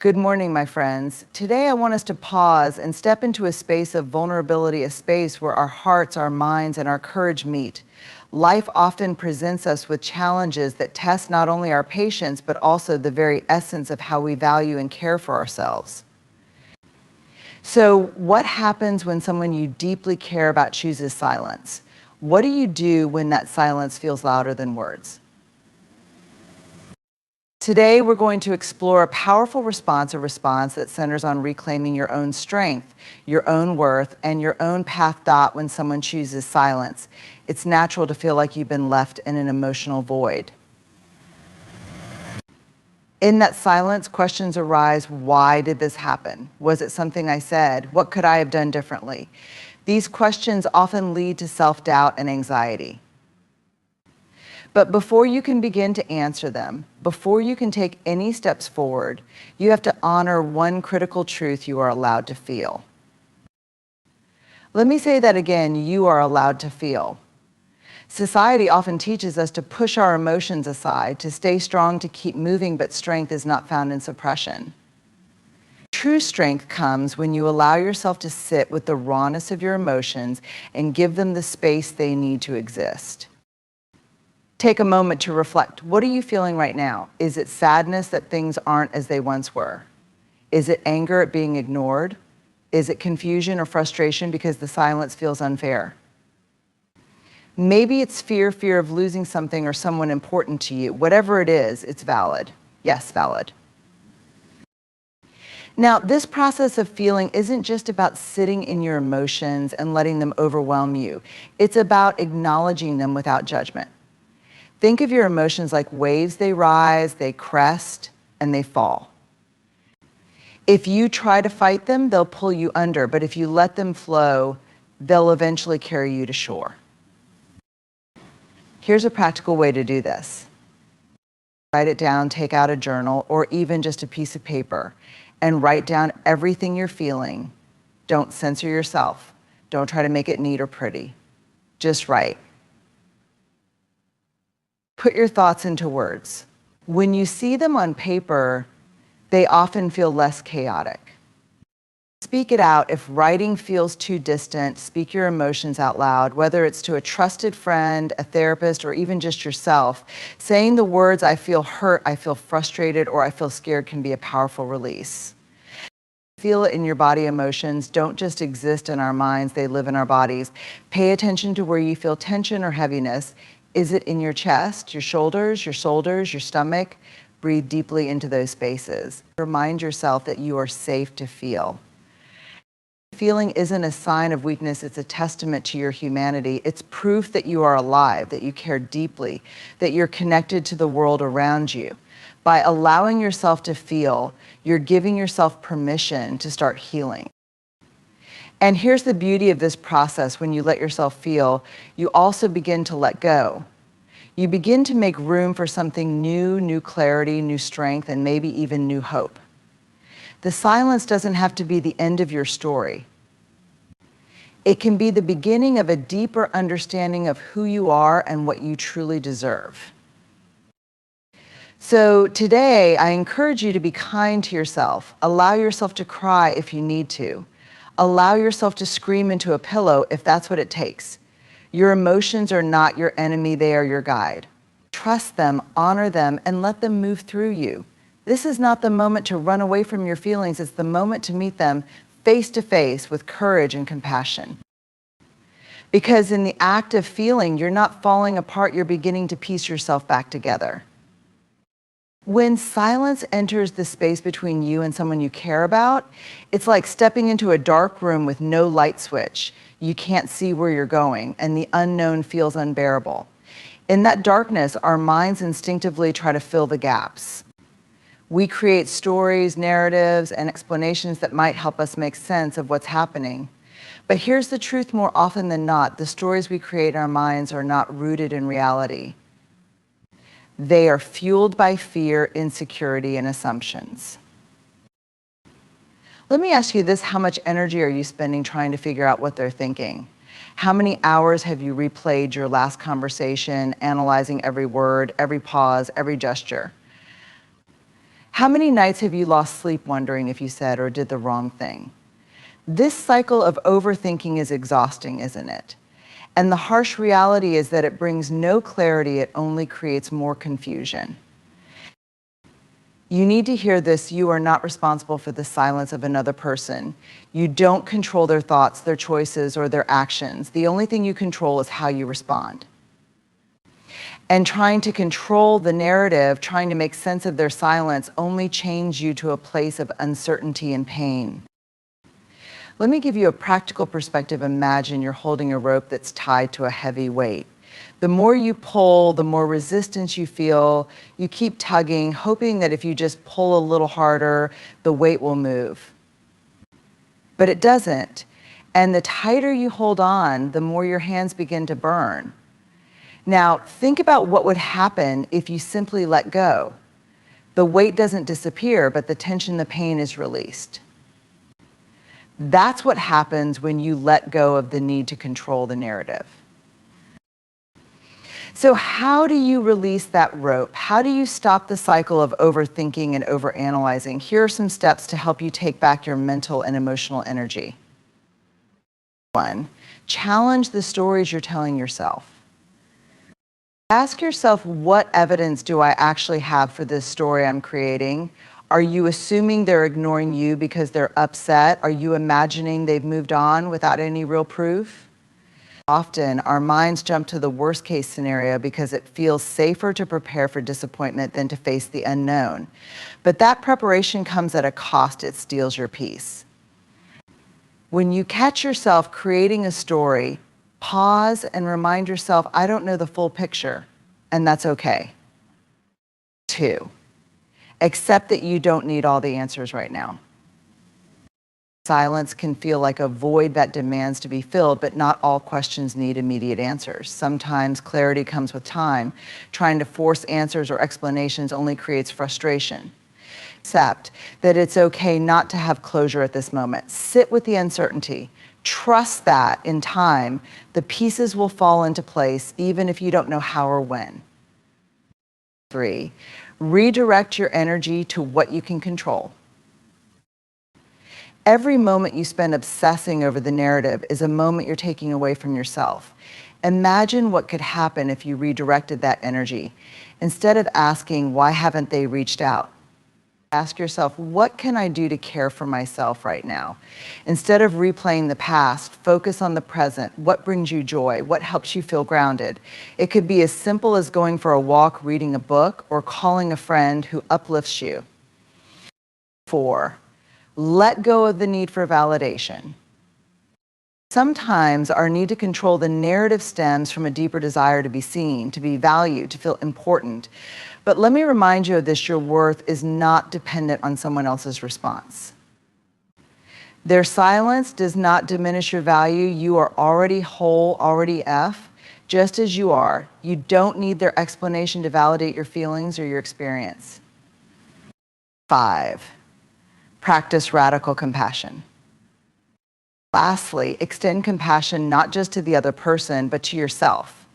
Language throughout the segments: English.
Good morning, my friends. Today I want us to pause and step into a space of vulnerability, a space where our hearts, our minds, and our courage meet. Life often presents us with challenges that test not only our patience, but also the very essence of how we value and care for ourselves. So, what happens when someone you deeply care about chooses silence? What do you do when that silence feels louder than words? Today, we're going to explore a powerful response, a response that centers on reclaiming your own strength, your own worth, and your own path thought when someone chooses silence. It's natural to feel like you've been left in an emotional void. In that silence, questions arise. Why did this happen? Was it something I said? What could I have done differently? These questions often lead to self-doubt and anxiety. But before you can begin to answer them, before you can take any steps forward, you have to honor one critical truth you are allowed to feel. Let me say that again, you are allowed to feel. Society often teaches us to push our emotions aside, to stay strong, to keep moving, but strength is not found in suppression. True strength comes when you allow yourself to sit with the rawness of your emotions and give them the space they need to exist. Take a moment to reflect. What are you feeling right now? Is it sadness that things aren't as they once were? Is it anger at being ignored? Is it confusion or frustration because the silence feels unfair? Maybe it's fear of losing something or someone important to you. Whatever it is, it's valid. Yes, valid. Now, this process of feeling isn't just about sitting in your emotions and letting them overwhelm you. It's about acknowledging them without judgment. Think of your emotions like waves. They rise, they crest, and they fall. If you try to fight them, they'll pull you under, but if you let them flow, they'll eventually carry you to shore. Here's a practical way to do this. Write it down, take out a journal, or even just a piece of paper, and write down everything you're feeling. Don't censor yourself. Don't try to make it neat or pretty. Just write. Put your thoughts into words. When you see them on paper, they often feel less chaotic. Speak it out. If writing feels too distant, speak your emotions out loud, whether it's to a trusted friend, a therapist, or even just yourself. Saying the words, I feel hurt, I feel frustrated, or I feel scared can be a powerful release. Feel it in your body. Emotions don't just exist in our minds, they live in our bodies. Pay attention to where you feel tension or heaviness. Is it in your chest, your shoulders, your stomach? Breathe deeply into those spaces. Remind yourself that you are safe to feel. Feeling isn't a sign of weakness, it's a testament to your humanity. It's proof that you are alive, that you care deeply, that you're connected to the world around you. By allowing yourself to feel, you're giving yourself permission to start healing. And here's the beauty of this process. When you let yourself feel, you also begin to let go. You begin to make room for something new, new clarity, new strength, and maybe even new hope. The silence doesn't have to be the end of your story. It can be the beginning of a deeper understanding of who you are and what you truly deserve. So today, I encourage you to be kind to yourself. Allow yourself to cry if you need to. Allow yourself to scream into a pillow if that's what it takes. Your emotions are not your enemy, they are your guide. Trust them, honor them, and let them move through you. This is not the moment to run away from your feelings, it's the moment to meet them face to face with courage and compassion. Because in the act of feeling, you're not falling apart, you're beginning to piece yourself back together. When silence enters the space between you and someone you care about, it's like stepping into a dark room with no light switch. You can't see where you're going, and the unknown feels unbearable. In that darkness, our minds instinctively try to fill the gaps. We create stories, narratives, and explanations that might help us make sense of what's happening. But here's the truth: more often than not, the stories we create in our minds are not rooted in reality. They are fueled by fear, insecurity, and assumptions. Let me ask you this: how much energy are you spending trying to figure out what they're thinking? How many hours have you replayed your last conversation, analyzing every word, every pause, every gesture? How many nights have you lost sleep wondering if you said or did the wrong thing? This cycle of overthinking is exhausting, isn't it? And the harsh reality is that it brings no clarity, it only creates more confusion. You need to hear this: you are not responsible for the silence of another person. You don't control their thoughts, their choices, or their actions. The only thing you control is how you respond. And trying to control the narrative, trying to make sense of their silence, only chains you to a place of uncertainty and pain. Let me give you a practical perspective. Imagine you're holding a rope that's tied to a heavy weight. The more you pull, the more resistance you feel. You keep tugging, hoping that if you just pull a little harder, the weight will move. But it doesn't. And the tighter you hold on, the more your hands begin to burn. Now, think about what would happen if you simply let go. The weight doesn't disappear, but the tension, the pain is released. That's what happens when you let go of the need to control the narrative. So how do you release that rope? How do you stop the cycle of overthinking and overanalyzing? Here are some steps to help you take back your mental and emotional energy. 1, challenge the stories you're telling yourself. Ask yourself, what evidence do I actually have for this story I'm creating? Are you assuming they're ignoring you because they're upset? Are you imagining they've moved on without any real proof? Often, our minds jump to the worst case scenario because it feels safer to prepare for disappointment than to face the unknown. But that preparation comes at a cost. It steals your peace. When you catch yourself creating a story, pause and remind yourself, I don't know the full picture, and that's okay. 2, accept that you don't need all the answers right now. Silence can feel like a void that demands to be filled, but not all questions need immediate answers. Sometimes clarity comes with time. Trying to force answers or explanations only creates frustration. Accept that it's okay not to have closure at this moment. Sit with the uncertainty. Trust that in time, the pieces will fall into place, even if you don't know how or when. 3, redirect your energy to what you can control. Every moment you spend obsessing over the narrative is a moment you're taking away from yourself. Imagine what could happen if you redirected that energy. Instead of asking, why haven't they reached out? Ask yourself, what can I do to care for myself right now? Instead of replaying the past, focus on the present. What brings you joy? What helps you feel grounded? It could be as simple as going for a walk, reading a book, or calling a friend who uplifts you. 4, let go of the need for validation. Sometimes our need to control the narrative stems from a deeper desire to be seen, to be valued, to feel important. But let me remind you of this: your worth is not dependent on someone else's response. Their silence does not diminish your value. You are already whole, already F, just as you are. You don't need their explanation to validate your feelings or your experience. 5, practice radical compassion. Lastly, extend compassion not just to the other person, but to yourself.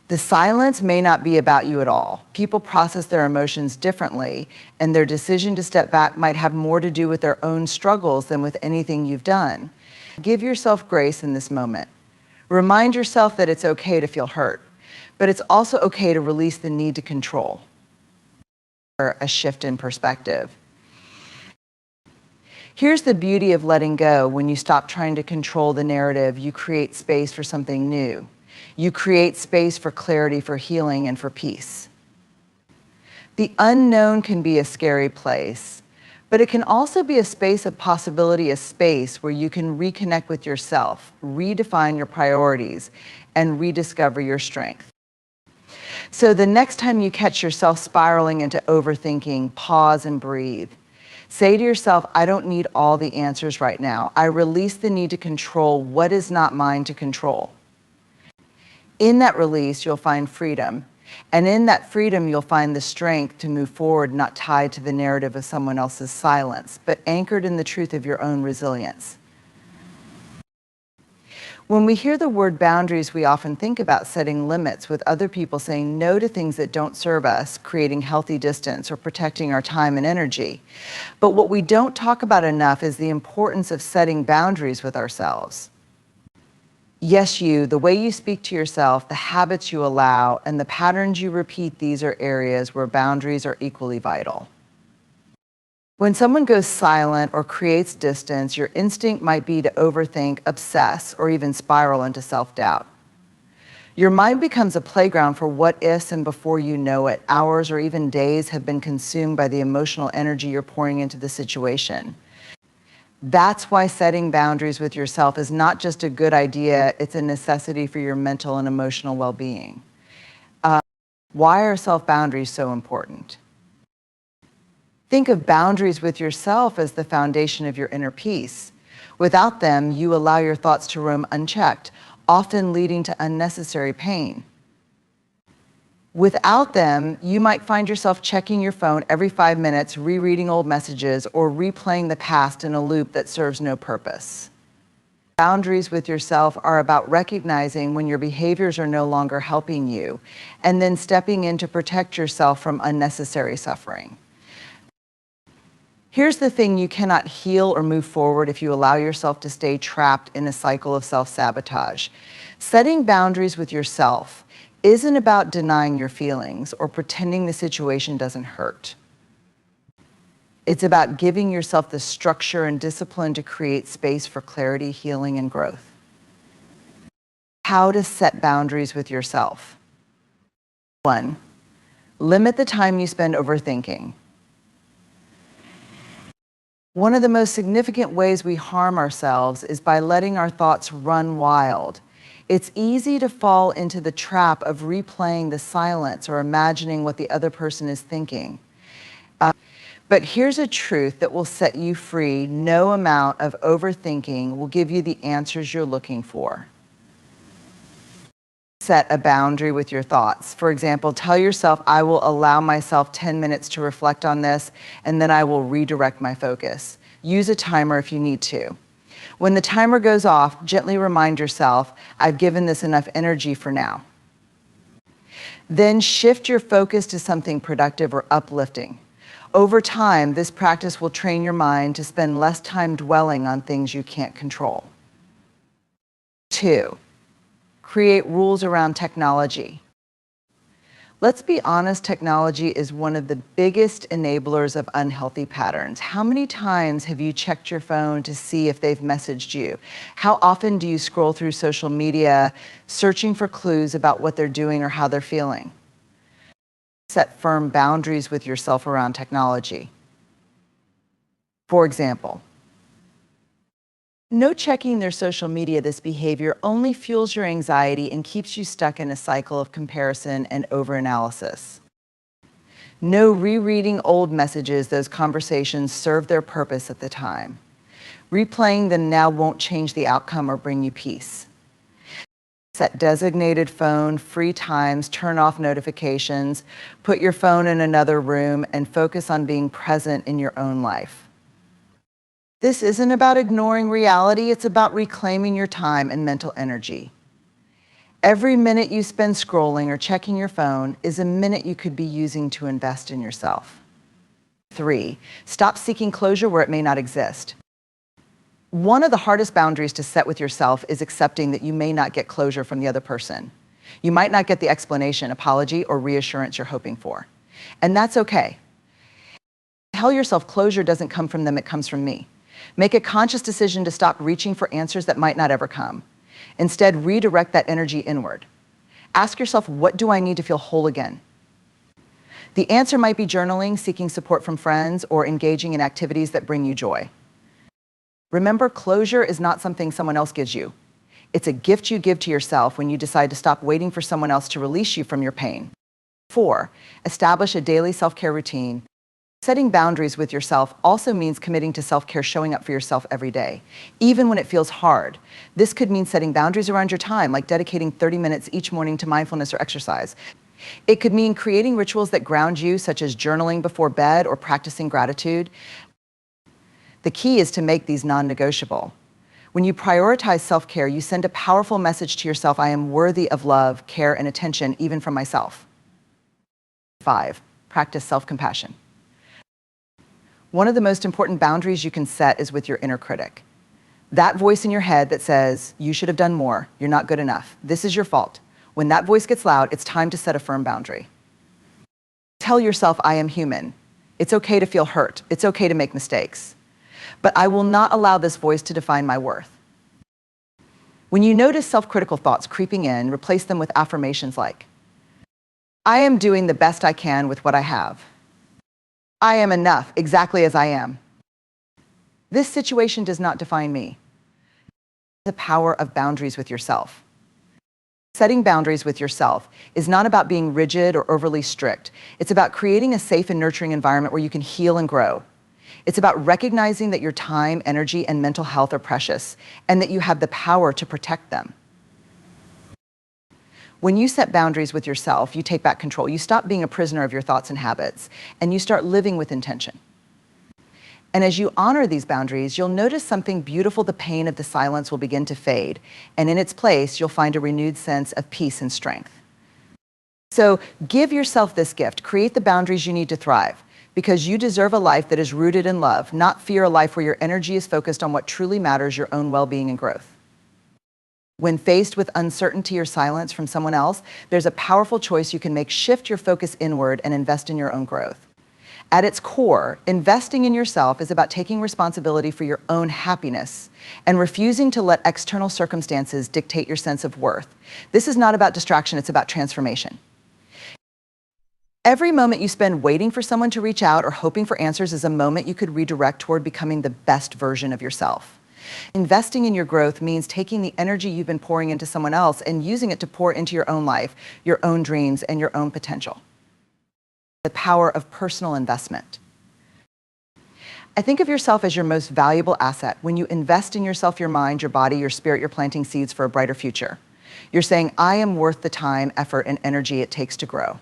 The silence may not be about you at all. People process their emotions differently, and their decision to step back might have more to do with their own struggles than with anything you've done. Give yourself grace in this moment. Remind yourself that it's okay to feel hurt, but it's also okay to release the need to control. A shift in perspective. Here's the beauty of letting go. When you stop trying to control the narrative, you create space for something new. You create space for clarity, for healing, and for peace. The unknown can be a scary place, but it can also be a space of possibility, a space where you can reconnect with yourself, redefine your priorities, and rediscover your strength. So the next time you catch yourself spiraling into overthinking, pause and breathe. Say to yourself, I don't need all the answers right now. I release the need to control what is not mine to control. In that release, you'll find freedom. And in that freedom, you'll find the strength to move forward, not tied to the narrative of someone else's silence, but anchored in the truth of your own resilience. When we hear the word boundaries, we often think about setting limits, with other people saying no to things that don't serve us, creating healthy distance, or protecting our time and energy. But what we don't talk about enough is the importance of setting boundaries with ourselves. Yes, you, the way you speak to yourself, the habits you allow, and the patterns you repeat, these are areas where boundaries are equally vital. When someone goes silent or creates distance, your instinct might be to overthink, obsess, or even spiral into self-doubt. Your mind becomes a playground for what-ifs, and before you know it, hours or even days have been consumed by the emotional energy you're pouring into the situation. That's why setting boundaries with yourself is not just a good idea, it's a necessity for your mental and emotional well-being. Why are self-boundaries so important? Think of boundaries with yourself as the foundation of your inner peace. Without them, you allow your thoughts to roam unchecked, often leading to unnecessary pain. Without them, you might find yourself checking your phone every 5 minutes, rereading old messages, or replaying the past in a loop that serves no purpose. Boundaries with yourself are about recognizing when your behaviors are no longer helping you, and then stepping in to protect yourself from unnecessary suffering. Here's the thing: you cannot heal or move forward if you allow yourself to stay trapped in a cycle of self-sabotage. Setting boundaries with yourself isn't about denying your feelings or pretending the situation doesn't hurt. It's about giving yourself the structure and discipline to create space for clarity, healing, and growth. How to set boundaries with yourself. 1. Limit the time you spend overthinking. One of the most significant ways we harm ourselves is by letting our thoughts run wild. It's easy to fall into the trap of replaying the silence or imagining what the other person is thinking. But here's a truth that will set you free: no amount of overthinking will give you the answers you're looking for. Set a boundary with your thoughts. For example, tell yourself, I will allow myself 10 minutes to reflect on this, and then I will redirect my focus. Use a timer if you need to. When the timer goes off, gently remind yourself, I've given this enough energy for now. Then shift your focus to something productive or uplifting. Over time, this practice will train your mind to spend less time dwelling on things you can't control. 2. Create rules around technology. Let's be honest, technology is one of the biggest enablers of unhealthy patterns. How many times have you checked your phone to see if they've messaged you? How often do you scroll through social media, searching for clues about what they're doing or how they're feeling? Set firm boundaries with yourself around technology. For example, no checking their social media. This behavior only fuels your anxiety and keeps you stuck in a cycle of comparison and overanalysis. No rereading old messages. Those conversations serve their purpose at the time. Replaying them now won't change the outcome or bring you peace. Set designated phone free times, turn off notifications, put your phone in another room, and focus on being present in your own life. This isn't about ignoring reality, it's about reclaiming your time and mental energy. Every minute you spend scrolling or checking your phone is a minute you could be using to invest in yourself. 3. Stop seeking closure where it may not exist. One of the hardest boundaries to set with yourself is accepting that you may not get closure from the other person. You might not get the explanation, apology, or reassurance you're hoping for. And that's okay. Tell yourself closure doesn't come from them, it comes from me. Make a conscious decision to stop reaching for answers that might not ever come. Instead, redirect that energy inward. Ask yourself, what do I need to feel whole again? The answer might be journaling, seeking support from friends, or engaging in activities that bring you joy. Remember, closure is not something someone else gives you. It's a gift you give to yourself when you decide to stop waiting for someone else to release you from your pain. 4. Establish a daily self-care routine. Setting boundaries with yourself also means committing to self-care, showing up for yourself every day, even when it feels hard. This could mean setting boundaries around your time, like dedicating 30 minutes each morning to mindfulness or exercise. It could mean creating rituals that ground you, such as journaling before bed or practicing gratitude. The key is to make these non-negotiable. When you prioritize self-care, you send a powerful message to yourself: I am worthy of love, care, and attention, even from myself. 5, practice self-compassion. One of the most important boundaries you can set is with your inner critic. That voice in your head that says, you should have done more, you're not good enough, this is your fault. When that voice gets loud, it's time to set a firm boundary. Tell yourself, I am human. It's okay to feel hurt. It's okay to make mistakes. But I will not allow this voice to define my worth. When you notice self-critical thoughts creeping in, replace them with affirmations like, I am doing the best I can with what I have. I am enough exactly as I am. This situation does not define me. The power of boundaries with yourself. Setting boundaries with yourself is not about being rigid or overly strict. It's about creating a safe and nurturing environment where you can heal and grow. It's about recognizing that your time, energy, and mental health are precious, and that you have the power to protect them. When you set boundaries with yourself, you take back control. You stop being a prisoner of your thoughts and habits, and you start living with intention. And as you honor these boundaries, you'll notice something beautiful. The pain of the silence will begin to fade, and in its place, you'll find a renewed sense of peace and strength. So give yourself this gift. Create the boundaries you need to thrive, because you deserve a life that is rooted in love, not fear, a life where your energy is focused on what truly matters, your own well-being and growth. When faced with uncertainty or silence from someone else, there's a powerful choice you can make. Shift your focus inward and invest in your own growth. At its core, investing in yourself is about taking responsibility for your own happiness and refusing to let external circumstances dictate your sense of worth. This is not about distraction, it's about transformation. Every moment you spend waiting for someone to reach out or hoping for answers is a moment you could redirect toward becoming the best version of yourself. Investing in your growth means taking the energy you've been pouring into someone else and using it to pour into your own life, your own dreams, and your own potential. The power of personal investment. I think of yourself as your most valuable asset. When you invest in yourself, your mind, your body, your spirit, you're planting seeds for a brighter future. You're saying, I am worth the time, effort, and energy it takes to grow.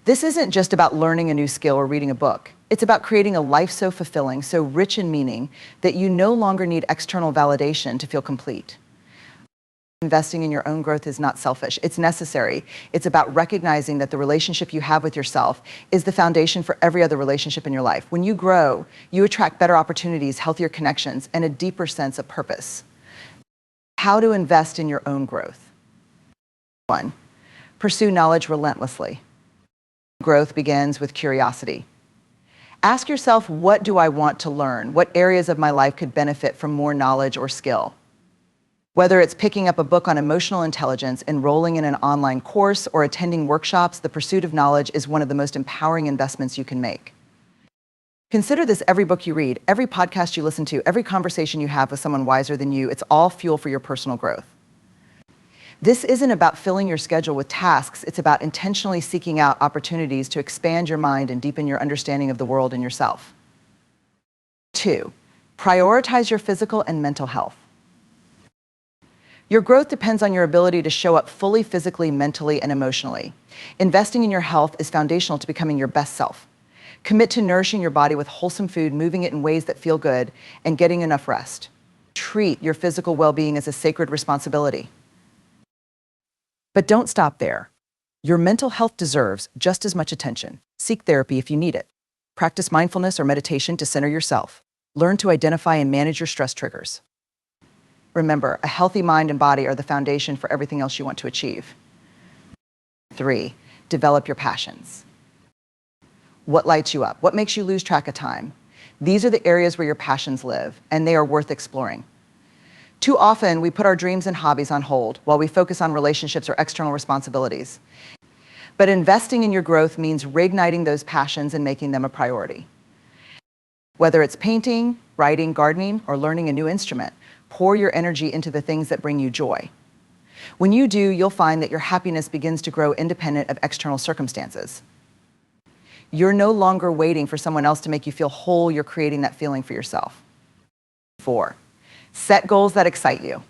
This isn't just about learning a new skill or reading a book. It's about creating a life so fulfilling, so rich in meaning, that you no longer need external validation to feel complete. Investing in your own growth is not selfish. It's necessary. It's about recognizing that the relationship you have with yourself is the foundation for every other relationship in your life. When you grow, you attract better opportunities, healthier connections, and a deeper sense of purpose. How to invest in your own growth. 1, pursue knowledge relentlessly. Growth begins with curiosity. Ask yourself, what do I want to learn? What areas of my life could benefit from more knowledge or skill? Whether it's picking up a book on emotional intelligence, enrolling in an online course, or attending workshops, the pursuit of knowledge is one of the most empowering investments you can make. Consider this: every book you read, every podcast you listen to, every conversation you have with someone wiser than you, it's all fuel for your personal growth. This isn't about filling your schedule with tasks. It's about intentionally seeking out opportunities to expand your mind and deepen your understanding of the world and yourself. 2, prioritize your physical and mental health. Your growth depends on your ability to show up fully physically, mentally, and emotionally. Investing in your health is foundational to becoming your best self. Commit to nourishing your body with wholesome food, moving it in ways that feel good, and getting enough rest. Treat your physical well-being as a sacred responsibility. But don't stop there. Your mental health deserves just as much attention. Seek therapy if you need it. Practice mindfulness or meditation to center yourself. Learn to identify and manage your stress triggers. Remember, a healthy mind and body are the foundation for everything else you want to achieve. 3, develop your passions. What lights you up? What makes you lose track of time? These are the areas where your passions live, and they are worth exploring. Too often, we put our dreams and hobbies on hold while we focus on relationships or external responsibilities. But investing in your growth means reigniting those passions and making them a priority. Whether it's painting, writing, gardening, or learning a new instrument, pour your energy into the things that bring you joy. When you do, you'll find that your happiness begins to grow independent of external circumstances. You're no longer waiting for someone else to make you feel whole. You're creating that feeling for yourself. 4, set goals that excite you.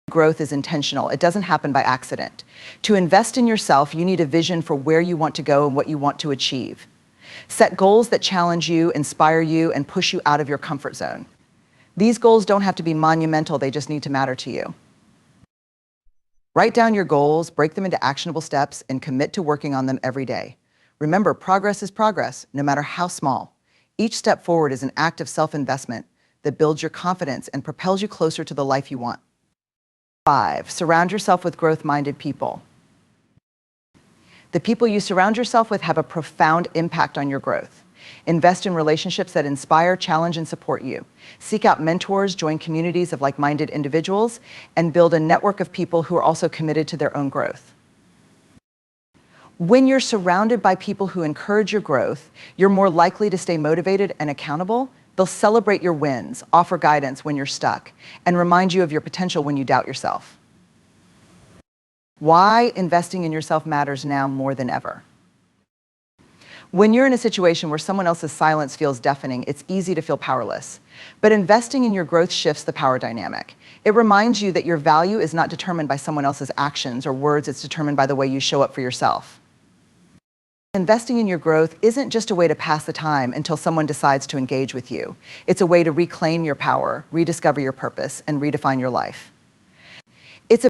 Growth is intentional. It doesn't happen by accident. To invest in yourself, you need a vision for where you want to go and what you want to achieve. Set goals that challenge you, inspire you, and push you out of your comfort zone. These goals don't have to be monumental, they just need to matter to you. Write down your goals, break them into actionable steps, and commit to working on them every day. Remember, progress is progress, no matter how small. Each step forward is an act of self-investment that builds your confidence and propels you closer to the life you want. 5. Surround yourself with growth-minded people. The people you surround yourself with have a profound impact on your growth. Invest in relationships that inspire, challenge, and support you. Seek out mentors, join communities of like-minded individuals, and build a network of people who are also committed to their own growth. When you're surrounded by people who encourage your growth, you're more likely to stay motivated and accountable. They'll celebrate your wins, offer guidance when you're stuck, and remind you of your potential when you doubt yourself. Why investing in yourself matters now more than ever. When you're in a situation where someone else's silence feels deafening, it's easy to feel powerless. But investing in your growth shifts the power dynamic. It reminds you that your value is not determined by someone else's actions or words, it's determined by the way you show up for yourself. Investing in your growth isn't just a way to pass the time until someone decides to engage with you. It's a way to reclaim your power, rediscover your purpose, and redefine your life. It's